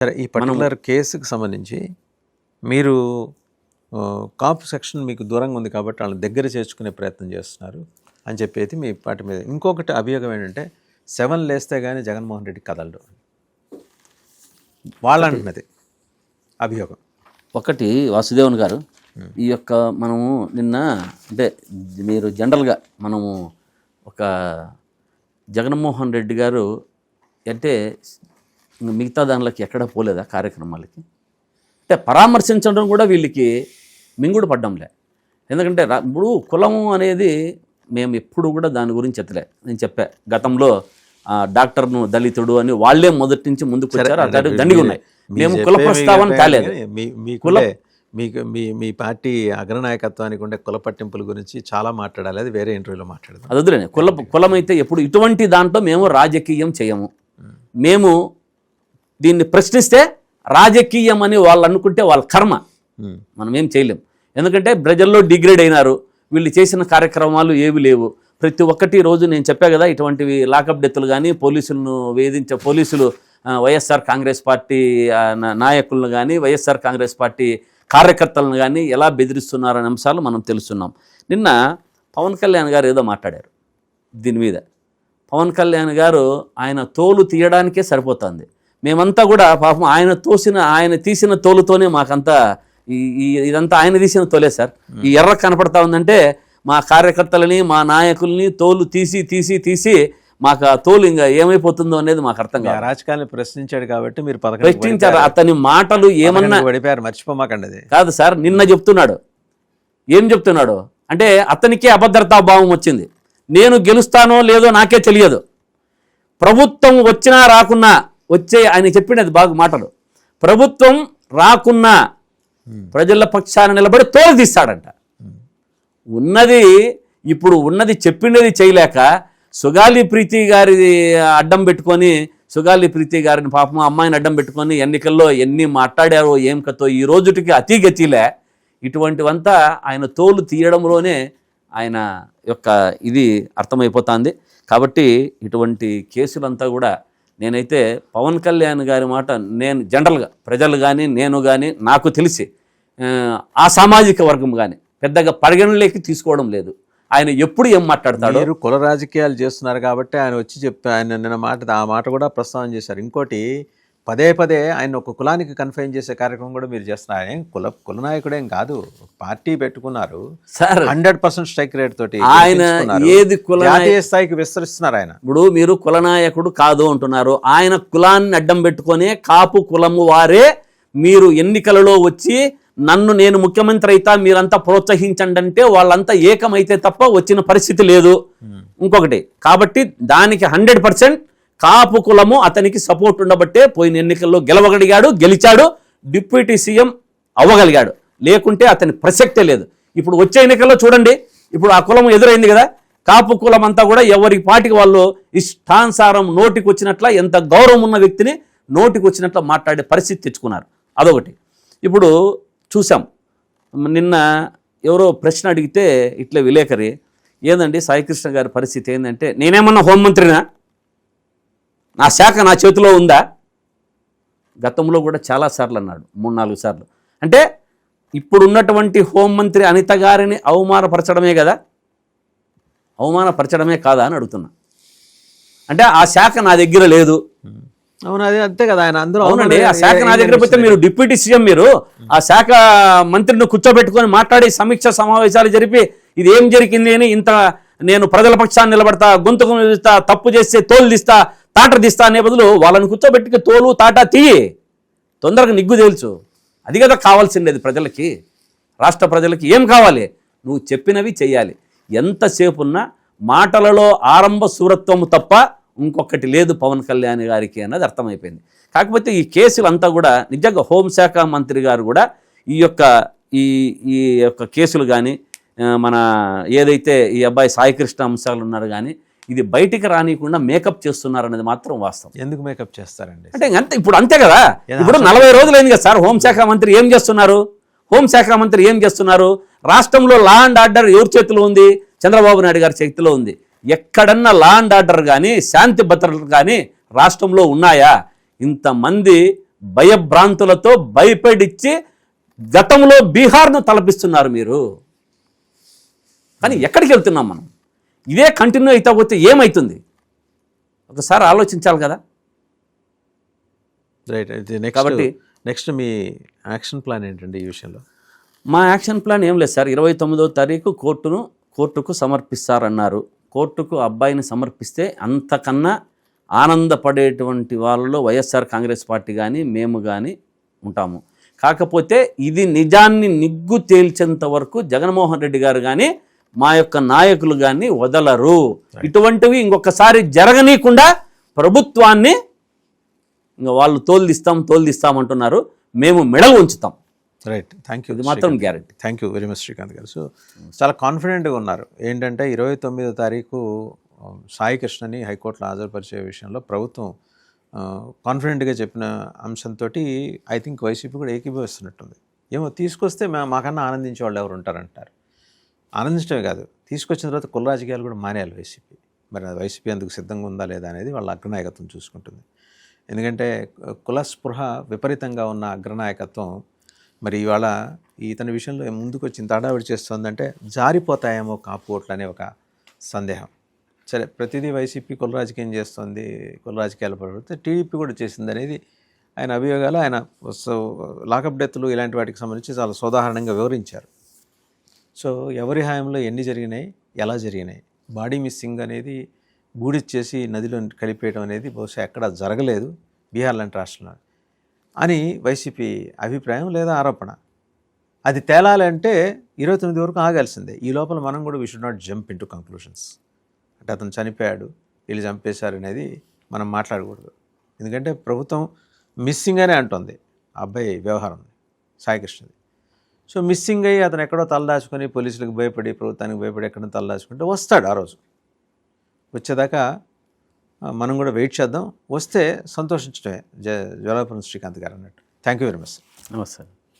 సరే, ఈ పర్టికులర్ కేసుకు సంబంధించి మీరు కాపు సెక్షన్ మీకు దూరంగా ఉంది కాబట్టి వాళ్ళని దగ్గర చేర్చుకునే ప్రయత్నం చేస్తున్నారు అని చెప్పేది మీ పార్టీ మీద. ఇంకొకటి అభియోగం ఏంటంటే 7 లేస్తే కానీ జగన్మోహన్ రెడ్డి కదలడు వాళ్ళంటున్నది అభియోగం. ఒకటి వాసుదేవన్ గారు, ఈ యొక్క మనము నిన్న అంటే మీరు జనరల్గా మనము ఒక జగన్మోహన్ రెడ్డి గారు అంటే మిగతా దానిలోకి ఎక్కడ పోలేదా కార్యక్రమాలకి, అంటే పరామర్శించడం కూడా వీళ్ళకి మింగుడు పడ్డంలే. ఎందుకంటే ఇప్పుడు కులము అనేది మేము ఎప్పుడు కూడా దాని గురించి ఎత్తలే. నేను చెప్పా గతంలో డాక్టర్ను దళితుడు అని వాళ్ళే మొదటి నుంచి ముందుకు వచ్చారు, అట్లాంటివి దండిగా ఉన్నాయి. మేము కుల ప్రస్తావన కాలేదు. మీ పార్టీ అగ్రనాయకత్వానికి ఉండే కుల పట్టింపుల గురించి చాలా మాట్లాడాలి, అది వేరే ఇంటర్వ్యూలో మాట్లాడదాం. అది వదిలేండి. కులం అయితే ఎప్పుడు ఇటువంటి దాంట్లో మేము రాజకీయం చేయము. మేము దీన్ని ప్రశ్నిస్తే రాజకీయం అని వాళ్ళు అనుకుంటే వాళ్ళ కర్మ, మనం ఏం చేయలేం. ఎందుకంటే ప్రజల్లో డిగ్రేడ్ అయినారు, వీళ్ళు చేసిన కార్యక్రమాలు ఏవి లేవు. ప్రతి ఒక్కటి రోజు నేను చెప్పా కదా, ఇటువంటివి లాకప్ డెత్తులు కానీ పోలీసులను పోలీసులు వైఎస్ఆర్ కాంగ్రెస్ పార్టీ నాయకులను కానీ వైఎస్ఆర్ కాంగ్రెస్ పార్టీ కార్యకర్తలను కానీ ఎలా బెదిరిస్తున్నారనే అంశాలు మనం తెలుస్తున్నాం. నిన్న పవన్ కళ్యాణ్ గారు ఏదో మాట్లాడారు దీని మీద. పవన్ కళ్యాణ్ గారు ఆయన తోలు తీయడానికే సరిపోతుంది. మేమంతా కూడా పాపం ఆయన తీసిన తోలుతోనే మాకంతా ఇదంతా ఆయన తీసిన తోలే సార్. ఈ ఎర్ర కనపడతా ఉందంటే మా కార్యకర్తలని మా నాయకుల్ని తోలు తీసి మాకు ఆ తోలు ఇంకా ఏమైపోతుందో అనేది మాకు అర్థం కాదు. రాజకీయాన్ని ప్రశ్నించాడు కాబట్టి మీరు ప్రశ్నించారు. అతని మాటలు ఏమన్నా మర్చిపోమాకండి కాదు సార్. నిన్న చెప్తున్నాడు, ఏం చెప్తున్నాడు అంటే అతనికే అభద్రతా భావం వచ్చింది. నేను గెలుస్తానో లేదో నాకే తెలియదు, ప్రభుత్వం వచ్చినా రాకున్నా ఆయన చెప్పినది బాగా మాటలు. ప్రభుత్వం రాకున్నా ప్రజల పక్షాన నిలబడి తోలు తీస్తాడంట. ఇప్పుడు ఉన్నది చెప్పినది చేయలేక సుగాలి ప్రీతి గారి అడ్డం పెట్టుకొని, సుగాలి ప్రీతి గారిని పాపం అమ్మాయిని అడ్డం పెట్టుకొని ఎన్నికల్లో ఎన్ని మాట్లాడారో ఏం కథో ఈ రోజుటికి అతిగతిలే. ఇటువంటివంతా ఆయన తోలు తీయడంలోనే ఆయన యొక్క ఇది అర్థమైపోతుంది. కాబట్టి ఇటువంటి కేసులంతా కూడా నేనైతే పవన్ కళ్యాణ్ గారి మాట నేను జనరల్గా ప్రజలు కానీ నేను కానీ నాకు తెలిసి ఆ సామాజిక వర్గం కానీ పెద్దగా పరిగణలోకి తీసుకోవడం లేదు. ఆయన ఎప్పుడు ఏం మాట్లాడతాడు. మీరు కుల రాజకీయాలు చేస్తున్నారు కాబట్టి ఆయన వచ్చి ఆయన నిన్న ఆ మాట కూడా ప్రస్తావన చేశారు. ఇంకోటి పదే ఆయన ఒక కులానికి కన్ఫైన్ చేసే కార్యక్రమం కూడా మీరు చేస్తున్నారు. ఆయన కుల నాయకుడేం కాదు, పార్టీ పెట్టుకున్నారు సార్. 100% స్ట్రైక్ రేట్ తోటి ఆయన ఏది జాతీయ స్థాయికి విస్తరిస్తున్నారు. ఆయన ఇప్పుడు మీరు కుల నాయకుడు కాదు అంటున్నారు. ఆయన కులాన్ని అడ్డం పెట్టుకునే కాపు కులము వారే మీరు ఎన్నికలలో వచ్చి నేను ముఖ్యమంత్రి అయితా మీరంతా ప్రోత్సహించండి అంటే వాళ్ళంతా ఏకమైతే తప్ప వచ్చిన పరిస్థితి లేదు. ఇంకొకటి కాబట్టి దానికి 100% కాపు కులము అతనికి సపోర్ట్ ఉండబట్టే పోయిన ఎన్నికల్లో గెలిచాడు, డిప్యూటీ సీఎం అవ్వగలిగాడు. లేకుంటే అతని ప్రసక్తే లేదు. ఇప్పుడు వచ్చే ఎన్నికల్లో చూడండి, ఇప్పుడు ఆ కులం ఎదురైంది కదా, కాపు కులం అంతా కూడా ఎవరి పాటికి వాళ్ళు ఇష్టానుసారం నోటికి వచ్చినట్ల ఎంత గౌరవం ఉన్న వ్యక్తిని నోటికి వచ్చినట్ల మాట్లాడే పరిస్థితి తెచ్చుకున్నారు. అదొకటి. ఇప్పుడు చూసాం నిన్న ఎవరో ప్రశ్న అడిగితే ఇట్లా విలేకరి, ఏందండి సాయికృష్ణ గారి పరిస్థితి ఏంటంటే, నేనేమన్నా హోంమంత్రినా, నా శాఖ నా చేతిలో ఉందా? గతంలో కూడా చాలాసార్లు అన్నాడు, 3-4 సార్లు. అంటే ఇప్పుడున్నటువంటి హోంమంత్రి అనిత గారిని అవమానపరచడమే కదా, అవమానపరచడమే కాదా అని అడుగుతున్నా. అంటే ఆ శాఖ నా దగ్గర లేదు. అవును, అదే అంతే కదా. ఆయన అందరూ అవునండి, ఆ శాఖ నా దగ్గర పోతే మీరు డిప్యూటీ సీఎం, మీరు ఆ శాఖ మంత్రిని కూర్చోబెట్టుకొని మాట్లాడి సమీక్ష సమావేశాలు జరిపి ఇది ఏం జరిగింది అని, ఇంత నేను ప్రజల పక్షాన్ని నిలబడతా, గొంతుకు తీస్తా, తప్పు చేస్తే తోలు తీస్తా, తాట తీస్తా అనే బదులు వాళ్ళని కూర్చోబెట్టుకు తోలు తాట తీయి, తొందరగా నిగ్గు తేల్చు. అది కదా కావాల్సిండేది ప్రజలకి, రాష్ట్ర ప్రజలకి. ఏం కావాలి? నువ్వు చెప్పినవి చెయ్యాలి. ఎంతసేపు ఉన్నా మాటలలో ఆరంభ సూరత్వము తప్ప ఇంకొకటి లేదు పవన్ కళ్యాణ్ గారికి అన్నది అర్థమైపోయింది. కాకపోతే ఈ కేసులంతా కూడా నిజంగా హోంశాఖ మంత్రి గారు కూడా ఈ యొక్క కేసులు కానీ మన ఏదైతే ఈ అబ్బాయి సాయికృష్ణ అంశాలు ఉన్నారు కానీ ఇది బయటికి రానియకుండా మేకప్ చేస్తున్నారనేది మాత్రం వాస్తవం. ఎందుకు మేకప్ చేస్తారండి అంటే ఇప్పుడు అంతే కదా. ఇప్పుడు 40 రోజులైంది కదా సార్. హోంశాఖ మంత్రి ఏం చేస్తున్నారు? రాష్ట్రంలో లా అండ్ ఆర్డర్ ఎవరి చేతిలో ఉంది? చంద్రబాబు నాయుడు గారి చేతిలో ఉంది. ఎక్కడన్నా లా అండ్ ఆర్డర్ కానీ శాంతి భద్రతలు కానీ రాష్ట్రంలో ఉన్నాయా? ఇంతమంది భయభ్రాంతులతో భయపడిచ్చి గతంలో బీహార్ను తలపిస్తున్నారు మీరు. కానీ ఎక్కడికి వెళ్తున్నాం మనం? ఇదే కంటిన్యూ అయితే పోతే ఏమవుతుంది? ఒకసారి ఆలోచించాలి కదా. రైట్. కాబట్టి నెక్స్ట్ మీ యాక్షన్ ప్లాన్ ఏంటండి ఈ విషయంలో? మా యాక్షన్ ప్లాన్ ఏం లేదు సార్. 29వ తారీఖు కోర్టుకు సమర్పిస్తారన్నారు. కోర్టుకు అబ్బాయిని సమర్పిస్తే అంతకన్నా ఆనందపడేటువంటి వాళ్ళలో వైఎస్ఆర్ కాంగ్రెస్ పార్టీ కానీ మేము కానీ ఉంటాము. కాకపోతే ఇది నిజాన్ని నిగ్గు తేల్చేంత వరకు జగన్మోహన్ రెడ్డి గారు కానీ మా యొక్క నాయకులు కానీ వదలరు. ఇటువంటివి ఇంకొకసారి జరగనీయకుండా ప్రభుత్వాన్ని ఇంకా వాళ్ళు తోల్దిస్తామంటున్నారు. మేము మెడలు ఉంచుతాం. రైట్. Thank you. ఇది మాత్రం guarantee. Thank you very much Srikanth గారు. సో చాలా కాన్ఫిడెంట్గా ఉన్నారు. ఏంటంటే 29వ తారీఖు సాయి కృష్ణని హైకోర్టులో హాజరుపరిచే విషయంలో ప్రభుత్వం కాన్ఫిడెంట్గా చెప్పిన అంశంతో ఐ థింక్ వైసీపీ కూడా ఏకీభవిస్తున్నట్టుంది. ఏమో తీసుకొస్తే మాకన్నా ఆనందించే వాళ్ళు ఎవరు ఉంటారంటారు. ఆనందించడమే కాదు, తీసుకొచ్చిన తర్వాత కుల రాజకీయాలు కూడా మానేయాలి వైసీపీ. మరి వైసీపీ అందుకు సిద్ధంగా ఉందా లేదా అనేది వాళ్ళ అగ్రనాయకత్వం చూసుకుంటుంది. ఎందుకంటే కుల స్పృహ విపరీతంగా ఉన్న అగ్రనాయకత్వం మరి ఇవాళ ఇతని విషయంలో ముందుకు వచ్చి ఇంత హడావిడి చేస్తుందంటే జారిపోతాయేమో కాపు ఓట్లు అనే ఒక సందేహం. సరే, ప్రతిదీ వైసీపీ కుల రాజకీయం చేస్తుంది, కుల రాజకీయాలు పడితే టీడీపీ కూడా చేసింది అనేది ఆయన అభియోగాలు. ఆయన లాకప్ డెత్లు ఇలాంటి వాటికి సంబంధించి చాలా సోదాహరణంగా వివరించారు. సో ఎవరి హాయంలో ఎన్ని జరిగినాయి, ఎలా జరిగినాయి, బాడీ మిస్సింగ్ అనేది బూడిచ్చేసి నదిలో కలిపేయడం అనేది బహుశా ఎక్కడ జరగలేదు బీహార్ లాంటి రాష్ట్రంలో అని వైసీపీ అభిప్రాయం లేదా ఆరోపణ. అది తేలాలంటే 29 వరకు ఆగాల్సిందే. ఈ లోపల మనం కూడా we should not jump in to conclusions. అంటే అతను చనిపోయాడు, వీళ్ళు చంపేశారు అనేది మనం మాట్లాడకూడదు. ఎందుకంటే ప్రభుత్వం మిస్సింగ్ అనే అంటుంది ఆ అబ్బాయి వ్యవహారం సాయికృష్ణది. సో మిస్సింగ్ అయ్యి అతను ఎక్కడో తలదాచుకొని పోలీసులకు భయపడి ప్రభుత్వానికి భయపడి ఎక్కడో తలదాచుకుంటే వస్తాడు. ఆ రోజు వచ్చేదాకా మనం కూడా వెయిట్ చేద్దాం. వస్తే సంతోషించడమే. జ్వాలాపురం శ్రీకాంత్ గారు అన్నట్టు. Thank you very much. నమస్తే.